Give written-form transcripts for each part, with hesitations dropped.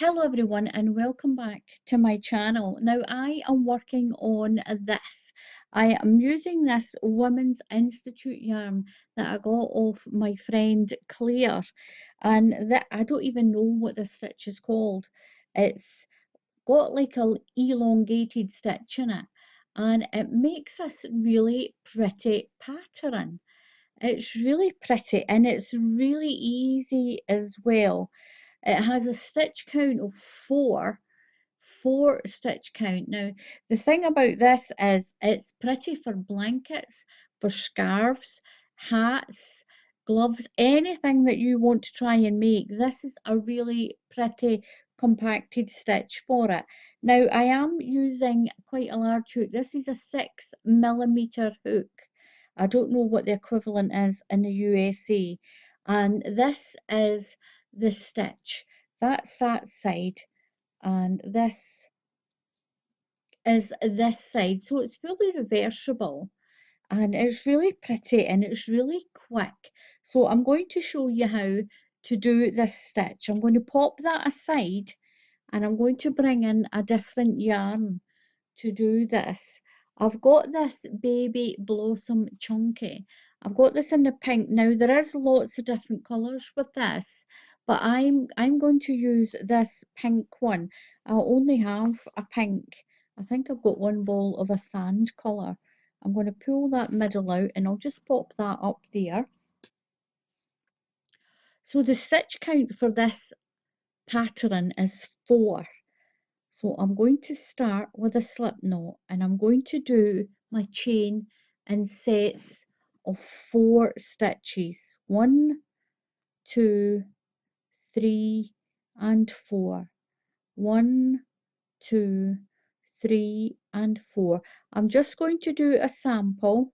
Hello everyone and welcome back to my channel. Now I am working on this. I am using this Women's Institute yarn that I got off my friend Claire, and that I don't even know what this stitch is called. It's got like a elongated stitch in it, and it makes this really pretty pattern. It's really pretty and it's really easy as well. It has a stitch count of four stitch count. Now, the thing about this is it's pretty for blankets, for scarves, hats, gloves, anything that you want to try and make. This is a really pretty compacted stitch for it. Now, I am using quite a large hook. This is a 6mm hook. I don't know what the equivalent is in the USA. And this is the stitch. That's that side, and this is this side. So it's fully reversible, and it's really pretty and it's really quick. So I'm going to show you how to do this stitch. I'm going to pop that aside and I'm going to bring in a different yarn to do this. I've got this Baby Blossom Chunky. I've got this in the pink. Now there is lots of different colours with this, but I'm going to use this pink one. I only have a pink. I think I've got one ball of a sand colour. I'm going to pull that middle out and I'll just pop that up there. So the stitch count for this pattern is 4. So I'm going to start with a slip knot and I'm going to do my chain in sets of 4 stitches. 1, 2, 3 and 4. 1, 2, 3 and 4. I'm just going to do a sample.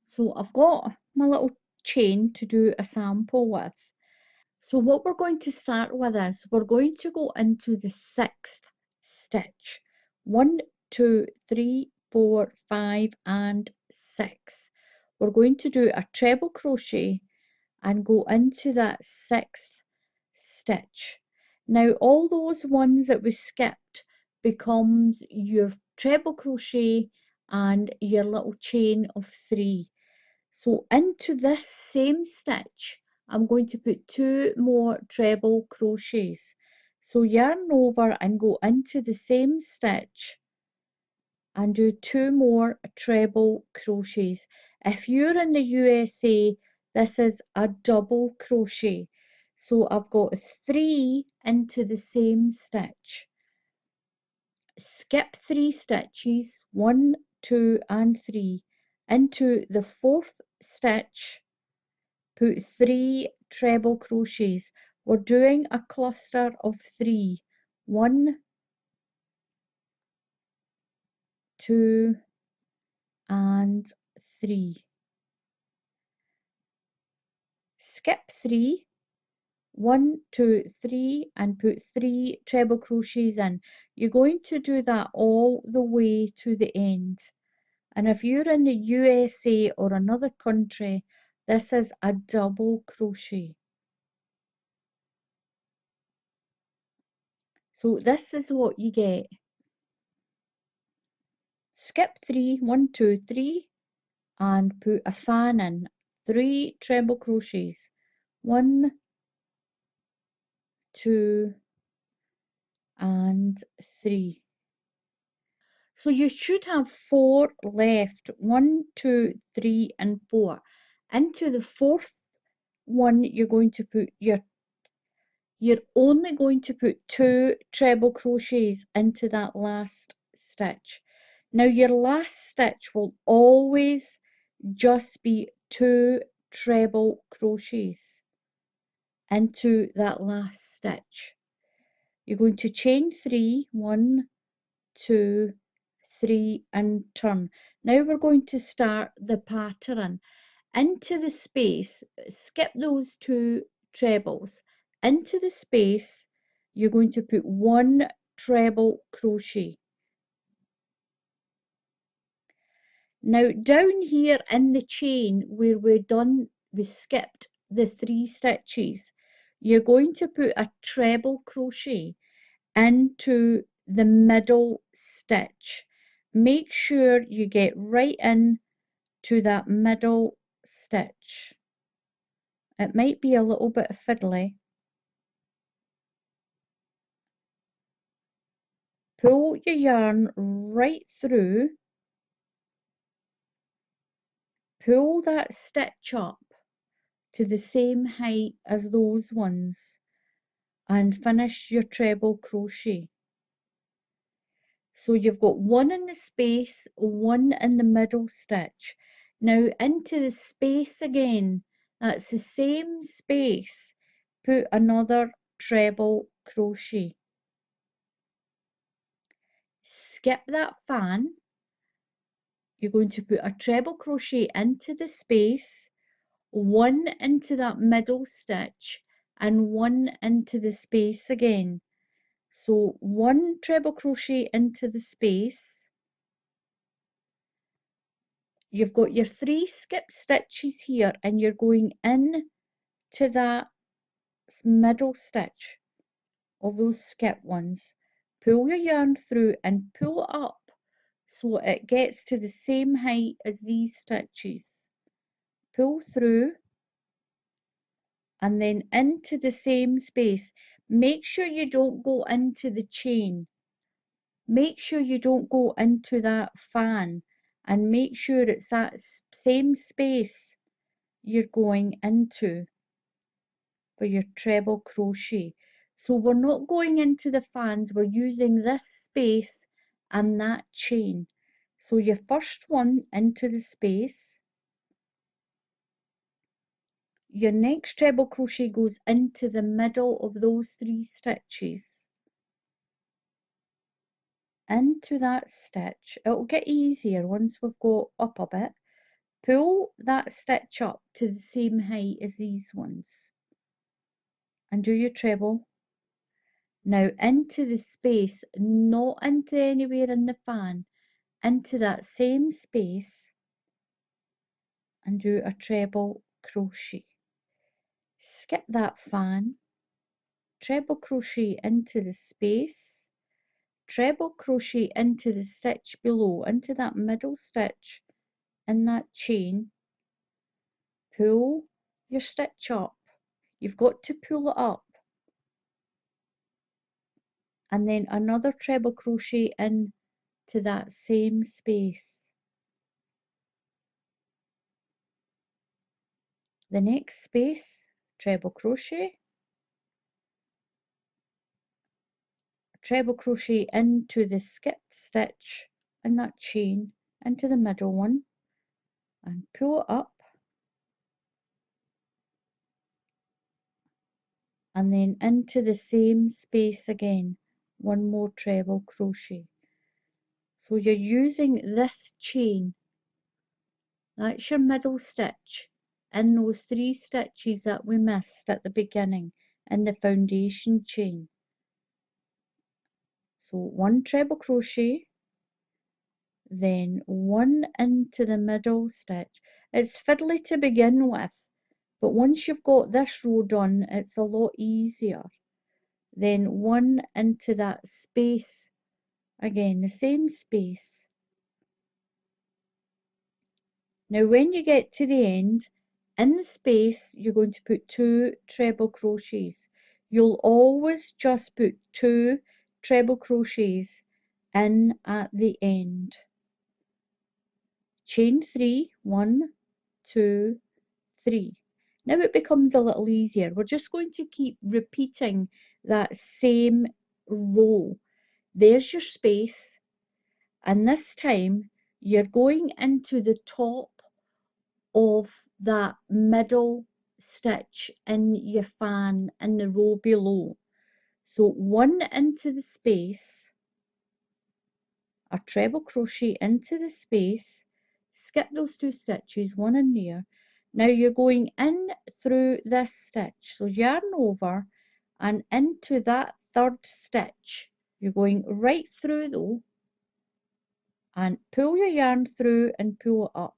So I've got my little chain to do a sample with. So what we're going to start with is we're going to go into the 6th stitch. 1, 2, 3, 4, 5 and 6. We're going to do a treble crochet and go into that 6th stitch. Now all those ones that we skipped becomes your treble crochet and your little chain of 3. So into this same stitch, I'm going to put 2 more treble crochets. So yarn over and go into the same stitch and do 2 more treble crochets. If you're in the USA, this is a double crochet. So I've got 3 into the same stitch. Skip 3 stitches, 1, 2 and 3. Into the 4th stitch, put 3 treble crochets. We're doing a cluster of 3. 1, 2 and 3. Skip 3. 1, 2, 3 and put 3 treble crochets in. You're going to do that all the way to the end. And if you're in the USA or another country, this is a double crochet. So this is what you get. Skip 3, 1, 2, 3 and put a fan in. 3 treble crochets. 1, 2 and 3. So you should have 4 left. 1, 2, 3 and 4. Into the 4th one you're going to put you're only going to put 2 treble crochets into that last stitch. Now your last stitch will always just be 2 treble crochets into that last stitch. You're going to chain 3, 1, 2, 3 and turn. Now we're going to start the pattern. Into the space, skip those 2 trebles. Into the space, you're going to put 1 treble crochet. Now down here in the chain where we skipped the 3 stitches, you're going to put a treble crochet into the middle stitch. Make sure you get right in to that middle stitch. It might be a little bit fiddly. Pull your yarn right through, pull that stitch up to the same height as those ones and finish your treble crochet. So you've got one in the space, one in the middle stitch. Now into the space again, that's the same space, put another treble crochet. Skip that fan, you're going to put a treble crochet into the space, one into that middle stitch and one into the space again. So one treble crochet into the space. You've got your 3 skip stitches here and you're going in to that middle stitch of those skip ones. Pull your yarn through and pull it up so it gets to the same height as these stitches. Pull through and then into the same space. Make sure you don't go into the chain. Make sure you don't go into that fan, and make sure it's that same space you're going into for your treble crochet. So we're not going into the fans, we're using this space and that chain. So your first one into the space, your next treble crochet goes into the middle of those 3 stitches, into that stitch. It'll get easier once we've got up a bit. Pull that stitch up to the same height as these ones and do your treble. Now into the space, not into anywhere in the fan, into that same space and do a treble crochet. Skip that fan, treble crochet into the space, treble crochet into the stitch below, into that middle stitch in that chain, pull your stitch up. You've got to pull it up, and then another treble crochet in to that same space. The next space, treble crochet, treble crochet into the skipped stitch in that chain, into the middle one, and pull it up, and then into the same space again, one more treble crochet. So you're using this chain, that's your middle stitch, in those 3 stitches that we missed at the beginning in the foundation chain. So one treble crochet, then one into the middle stitch. It's fiddly to begin with, but once you've got this row done, it's a lot easier. Then one into that space again, the same space. Now when you get to the end, in the space you're going to put 2 treble crochets. You'll always just put 2 treble crochets in at the end. Chain 3, 1, 2, 3. Now it becomes a little easier. We're just going to keep repeating that same row. There's your space, and this time you're going into the top of that middle stitch in your fan in the row below. So one into the space, a treble crochet into the space, skip those 2 stitches, one in there. Now you're going in through this stitch, so yarn over and into that 3rd stitch. You're going right through though, and pull your yarn through and pull it up.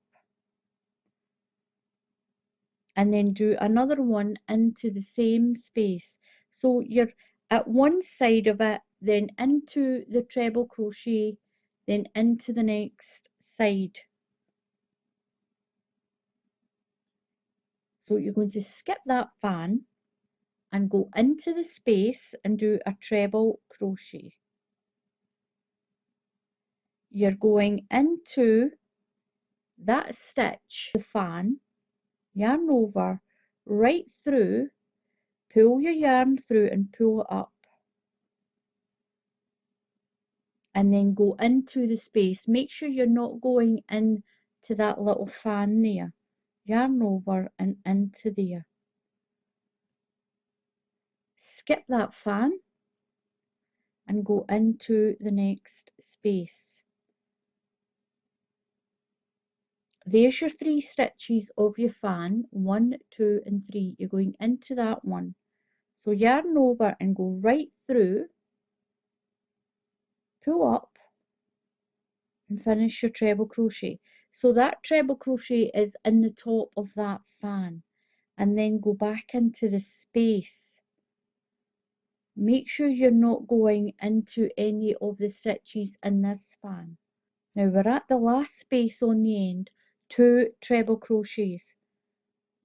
and then do another one into the same space. So you're at one side of it, then into the treble crochet, then into the next side. So you're going to skip that fan and go into the space and do a treble crochet. You're going into that stitch, the fan, yarn over, right through, pull your yarn through and pull it up. And then go into the space. Make sure you're not going into that little fan there. Yarn over and into there. Skip that fan and go into the next space. There's your 3 stitches of your fan, 1, 2 and 3. You're going into that one. So yarn over and go right through, pull up and finish your treble crochet. So that treble crochet is in the top of that fan, and then go back into the space. Make sure you're not going into any of the stitches in this fan. Now we're at the last space on the end, 2 treble crochets,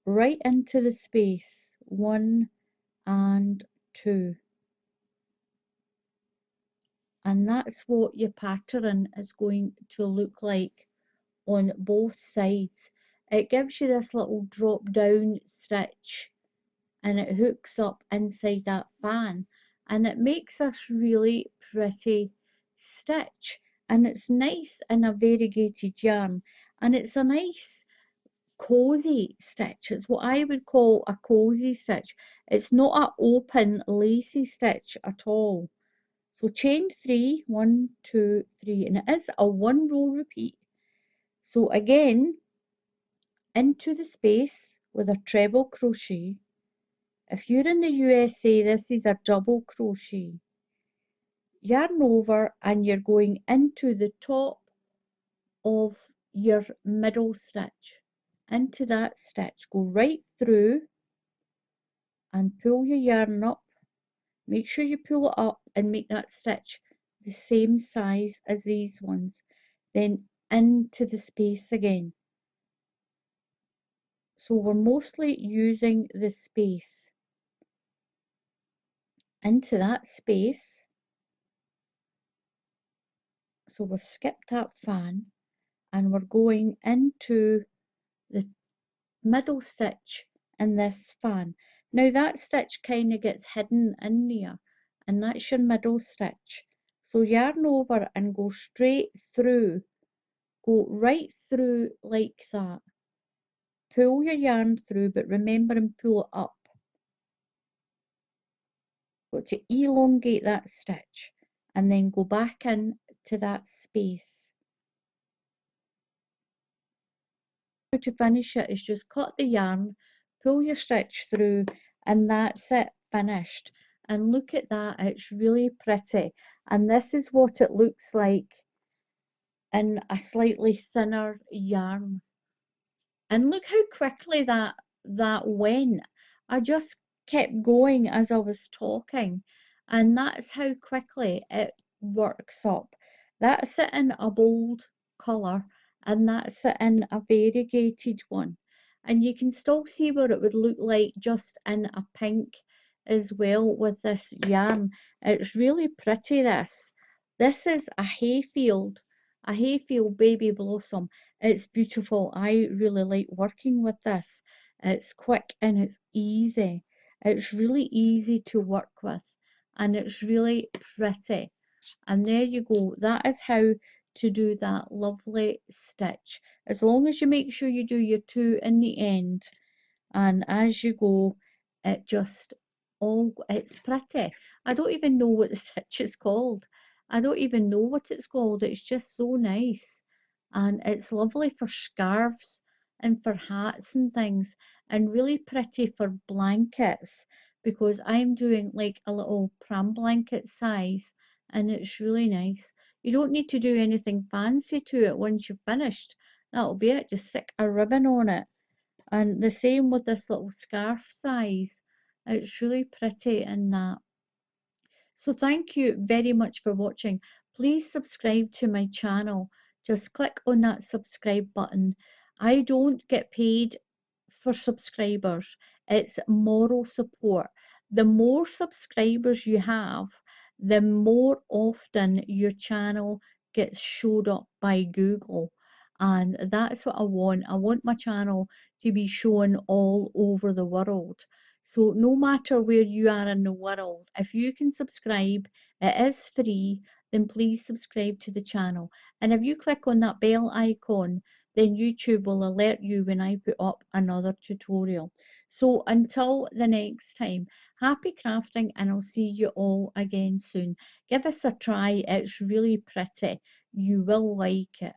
right into the space, 1 and 2. And that's what your pattern is going to look like on both sides. It gives you this little drop down stitch and it hooks up inside that fan, and it makes this really pretty stitch, and it's nice in a variegated yarn, and it's a nice cozy stitch. It's what I would call a cozy stitch. It's not an open lacy stitch at all. So chain 3, 1, 2, 3, and it is a 1 row repeat. So again, into the space with a treble crochet. If you're in the USA, this is a double crochet. Yarn over and you're going into the top of your middle stitch. Into that stitch, go right through and pull your yarn up. Make sure you pull it up and make that stitch the same size as these ones. Then into the space again. So we're mostly using the space. Into that space. So we've skipped that fan and we're going into the middle stitch in this fan. Now that stitch kind of gets hidden in there, and that's your middle stitch. So yarn over and go straight through, go right through like that. Pull your yarn through, but remember and pull it up. Got to elongate that stitch and then go back in to that space. To finish it is just cut the yarn, pull your stitch through, and that's it, finished. And look at that, it's really pretty, and this is what it looks like in a slightly thinner yarn. And look how quickly that went. I just kept going as I was talking, and that's how quickly it works up. That's it in a bold colour, and that's it in a variegated one. And you can still see what it would look like just in a pink as well with this yarn. It's really pretty, this. This is a hayfield baby blossom. It's beautiful. I really like working with this. It's quick and it's easy. It's really easy to work with, and it's really pretty. And there you go. That is how to do that lovely stitch. As long as you make sure you do your 2 in the end, and as you go, it just it's pretty. I don't even know what the stitch is called. I don't even know what it's called. It's just so nice, and it's lovely for scarves and for hats and things, and really pretty for blankets, because I'm doing like a little pram blanket size, and it's really nice. You don't need to do anything fancy to it once you've finished. That'll be it. Just stick a ribbon on it, And the same with this little scarf size. It's really pretty in that. So thank you very much for watching. Please subscribe to my channel. Just click on that subscribe button. I don't get paid for subscribers. It's moral support. The more subscribers you have, the more often your channel gets showed up by Google. And that's what I want. I want my channel to be shown all over the world. So no matter where you are in the world, if you can subscribe, it is free, then please subscribe to the channel. And if you click on that bell icon, then YouTube will alert you when I put up another tutorial. So until the next time, happy crafting, and I'll see you all again soon. Give us a try, it's really pretty. You will like it.